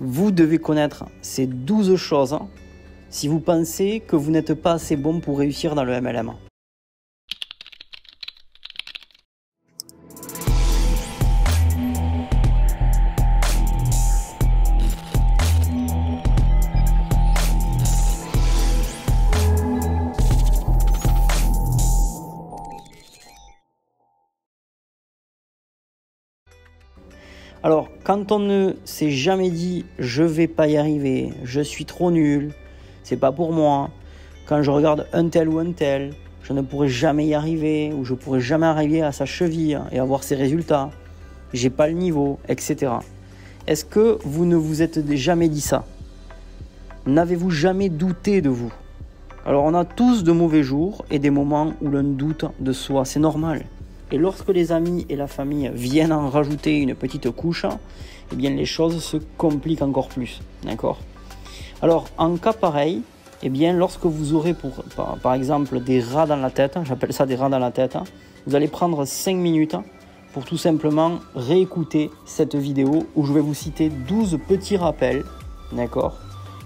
Vous devez connaître ces 12 choses si vous pensez que vous n'êtes pas assez bon pour réussir dans le MLM. Alors, quand on ne s'est jamais dit « je vais pas y arriver, je suis trop nul, c'est pas pour moi », quand je regarde un tel ou un tel, je ne pourrai jamais y arriver, ou je pourrai jamais arriver à sa cheville et avoir ses résultats, j'ai pas le niveau, etc. Est-ce que vous ne vous êtes jamais dit ça? N'avez-vous jamais douté de vous? Alors, on a tous de mauvais jours et des moments où l'on doute de soi, c'est normal. Et lorsque les amis et la famille viennent en rajouter une petite couche, eh bien les choses se compliquent encore plus. D'accord? Alors, en cas pareil, eh bien, lorsque vous aurez par exemple des rats dans la tête, j'appelle ça des rats dans la tête, vous allez prendre 5 minutes pour tout simplement réécouter cette vidéo où je vais vous citer 12 petits rappels, d'accord,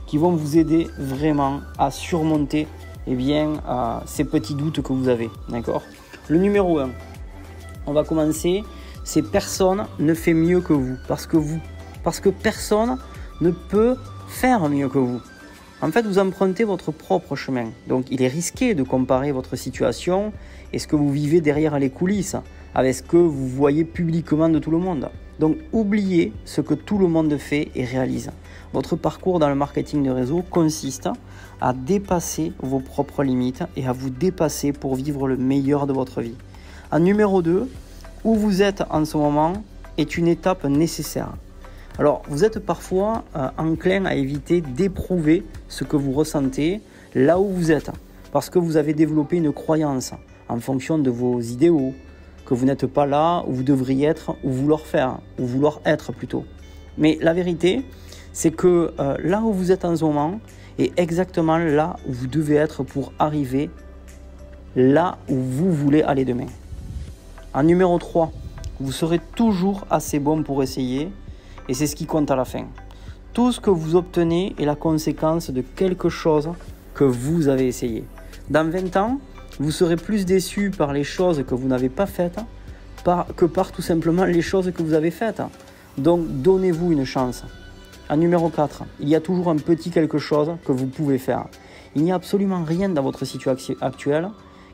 qui vont vous aider vraiment à surmonter eh bien, ces petits doutes que vous avez. D'accord? Le numéro 1. On va commencer, c'est personne ne fait mieux que vous parce que personne ne peut faire mieux que vous. En fait, vous empruntez votre propre chemin. Donc, il est risqué de comparer votre situation et ce que vous vivez derrière les coulisses avec ce que vous voyez publiquement de tout le monde. Donc, oubliez ce que tout le monde fait et réalise. Votre parcours dans le marketing de réseau consiste à dépasser vos propres limites et à vous dépasser pour vivre le meilleur de votre vie. En numéro 2, où vous êtes en ce moment est une étape nécessaire. Alors, vous êtes parfois enclin à éviter d'éprouver ce que vous ressentez là où vous êtes, parce que vous avez développé une croyance en fonction de vos idéaux, que vous n'êtes pas là où vous devriez être, ou vouloir être plutôt. Mais la vérité, c'est que là où vous êtes en ce moment est exactement là où vous devez être pour arriver là où vous voulez aller demain. En numéro 3, vous serez toujours assez bon pour essayer et c'est ce qui compte à la fin. Tout ce que vous obtenez est la conséquence de quelque chose que vous avez essayé. Dans 20 ans, vous serez plus déçu par les choses que vous n'avez pas faites que par tout simplement les choses que vous avez faites. Donc, donnez-vous une chance. En numéro 4, il y a toujours un petit quelque chose que vous pouvez faire. Il n'y a absolument rien dans votre situation actuelle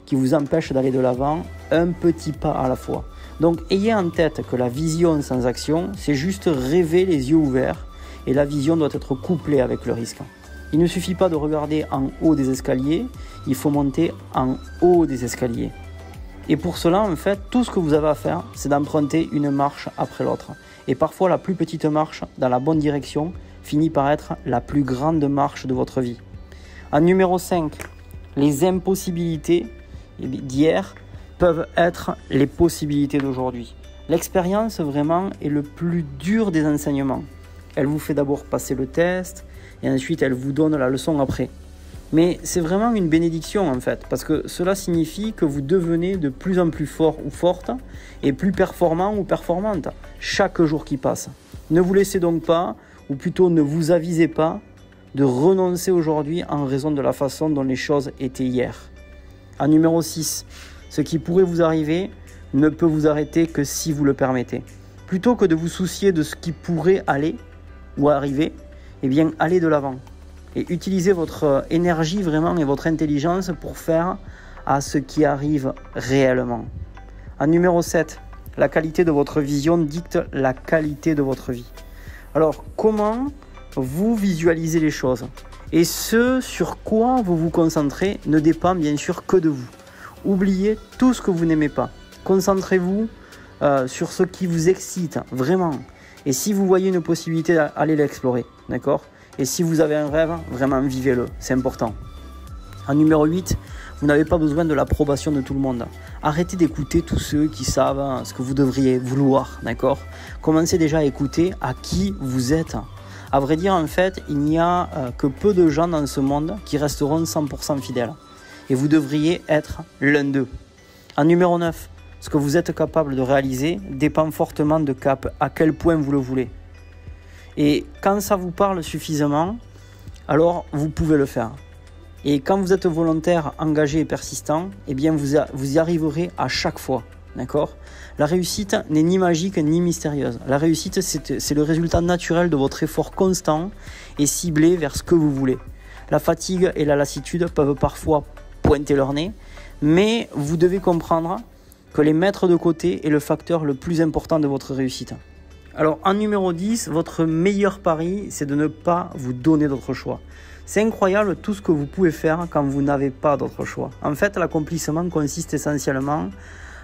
qui vous empêche d'aller de l'avant, un petit pas à la fois. Donc ayez en tête que la vision sans action, c'est juste rêver les yeux ouverts et la vision doit être couplée avec le risque. Il ne suffit pas de regarder en haut des escaliers, il faut monter en haut des escaliers. Et pour cela, en fait, tout ce que vous avez à faire, c'est d'emprunter une marche après l'autre. Et parfois, la plus petite marche dans la bonne direction finit par être la plus grande marche de votre vie. En numéro 5, les impossibilités d'hier peuvent être les possibilités d'aujourd'hui. L'expérience vraiment est le plus dur des enseignements. Elle vous fait d'abord passer le test et ensuite elle vous donne la leçon après. Mais c'est vraiment une bénédiction en fait, parce que cela signifie que vous devenez de plus en plus fort ou forte et plus performant ou performante chaque jour qui passe. Ne vous laissez donc pas, ou plutôt ne vous avisez pas, de renoncer aujourd'hui en raison de la façon dont les choses étaient hier. En numéro 6, ce qui pourrait vous arriver ne peut vous arrêter que si vous le permettez. Plutôt que de vous soucier de ce qui pourrait aller ou arriver, eh bien allez de l'avant. Et utilisez votre énergie vraiment et votre intelligence pour faire à ce qui arrive réellement. En numéro 7, la qualité de votre vision dicte la qualité de votre vie. Alors, comment vous visualisez les choses? Et ce sur quoi vous vous concentrez ne dépend bien sûr que de vous. Oubliez tout ce que vous n'aimez pas. Concentrez-vous sur ce qui vous excite, vraiment. Et si vous voyez une possibilité, allez l'explorer, d'accord? Et si vous avez un rêve, vraiment vivez-le, c'est important. En numéro 8, vous n'avez pas besoin de l'approbation de tout le monde. Arrêtez d'écouter tous ceux qui savent ce que vous devriez vouloir, d'accord? Commencez déjà à écouter à qui vous êtes. À vrai dire, en fait, il n'y a que peu de gens dans ce monde qui resteront 100% fidèles. Et vous devriez être l'un d'eux. En numéro 9, ce que vous êtes capable de réaliser dépend fortement de à quel point vous le voulez. Et quand ça vous parle suffisamment, alors vous pouvez le faire. Et quand vous êtes volontaire, engagé et persistant, eh bien vous y arriverez à chaque fois. D'accord ? La réussite n'est ni magique ni mystérieuse. La réussite, c'est le résultat naturel de votre effort constant et ciblé vers ce que vous voulez. La fatigue et la lassitude peuvent parfois pointer leur nez, mais vous devez comprendre que les mettre de côté est le facteur le plus important de votre réussite. Alors en numéro 10, votre meilleur pari, c'est de ne pas vous donner d'autre choix. C'est incroyable tout ce que vous pouvez faire quand vous n'avez pas d'autre choix. En fait, l'accomplissement consiste essentiellement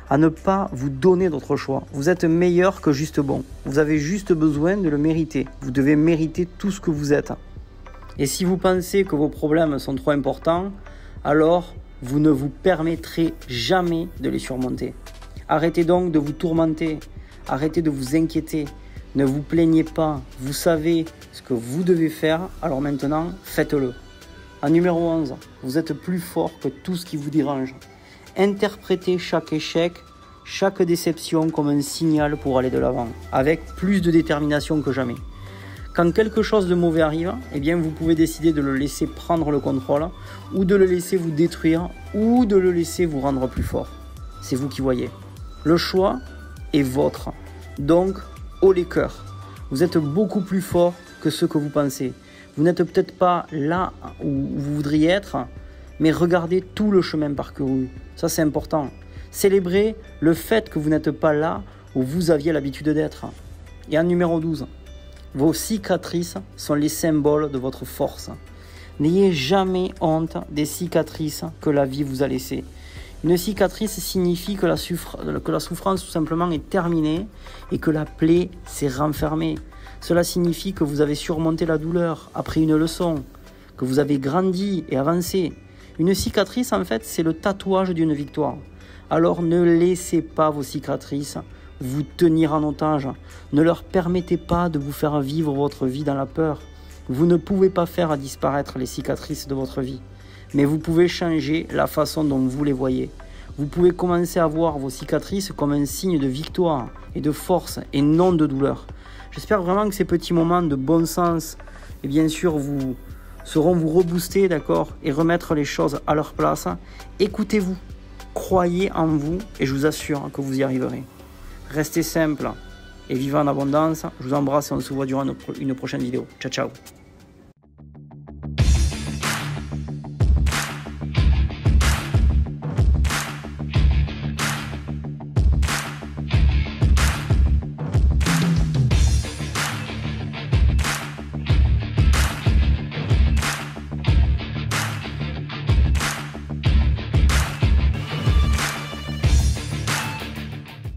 à ne pas vous donner d'autre choix. Vous êtes meilleur que juste bon. Vous avez juste besoin de le mériter. Vous devez mériter tout ce que vous êtes. Et si vous pensez que vos problèmes sont trop importants, alors vous ne vous permettrez jamais de les surmonter. Arrêtez donc de vous tourmenter. Arrêtez de vous inquiéter. Ne vous plaignez pas. Vous savez ce que vous devez faire. Alors maintenant, faites-le. En numéro 11, vous êtes plus fort que tout ce qui vous dérange. Interprétez chaque échec, chaque déception comme un signal pour aller de l'avant, avec plus de détermination que jamais. Quand quelque chose de mauvais arrive, eh bien vous pouvez décider de le laisser prendre le contrôle, ou de le laisser vous détruire, ou de le laisser vous rendre plus fort. C'est vous qui voyez. Le choix est vôtre. Donc, haut les cœurs. Vous êtes beaucoup plus fort que ce que vous pensez. Vous n'êtes peut-être pas là où vous voudriez être, mais regardez tout le chemin parcouru. Ça, c'est important. Célébrez le fait que vous n'êtes pas là où vous aviez l'habitude d'être. Et en numéro 12, vos cicatrices sont les symboles de votre force. N'ayez jamais honte des cicatrices que la vie vous a laissées. Une cicatrice signifie que la souffrance tout simplement est terminée et que la plaie s'est renfermée. Cela signifie que vous avez surmonté la douleur, appris une leçon, que vous avez grandi et avancé. Une cicatrice, en fait, c'est le tatouage d'une victoire. Alors ne laissez pas vos cicatrices vous tenir en otage. Ne leur permettez pas de vous faire vivre votre vie dans la peur. Vous ne pouvez pas faire disparaître les cicatrices de votre vie, mais vous pouvez changer la façon dont vous les voyez. Vous pouvez commencer à voir vos cicatrices comme un signe de victoire et de force et non de douleur. J'espère vraiment que ces petits moments de bon sens, et bien sûr, sauront vous rebooster, d'accord, et remettre les choses à leur place. Écoutez-vous, croyez en vous et je vous assure que vous y arriverez. Restez simple et vivez en abondance. Je vous embrasse et on se voit durant une prochaine vidéo. Ciao, ciao.